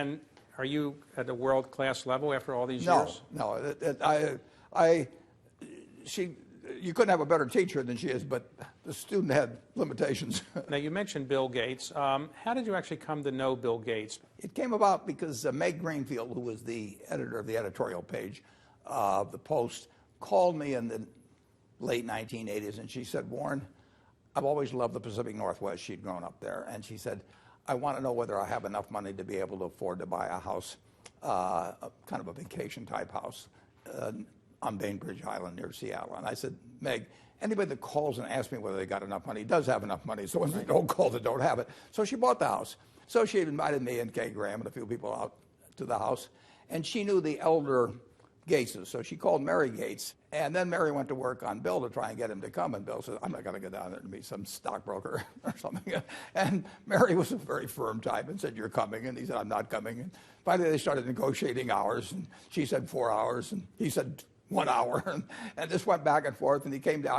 And are you at a world-class level after all these years? No. You couldn't have a better teacher than she is, but the student had limitations. Now, you mentioned Bill Gates. How did you actually come to know Bill Gates? It came about because Meg Greenfield, who was the editor of the editorial page of the Post, called me in the late 1980s, and she said, Warren, I've always loved the Pacific Northwest. She'd grown up there. And she said, I want to know whether I have enough money to be able to afford to buy a house, kind of a vacation-type house, on Bainbridge Island near Seattle. And I said, Meg, anybody that calls and asks me whether they got enough money does have enough money. So when they don't call, they don't have it. So she bought the house. So she invited me and Kay Graham and a few people out to the house. And she knew the elder Gateses. So she called Mary Gates. And then Mary went to work on Bill to try and get him to come. And Bill said, I'm not going to go down there to meet some stockbroker or something. And Mary was a very firm type and said, you're coming. And he said, I'm not coming. And finally, they started negotiating hours. And she said 4 hours. And he said 1 hour. And this went back and forth. And he came down.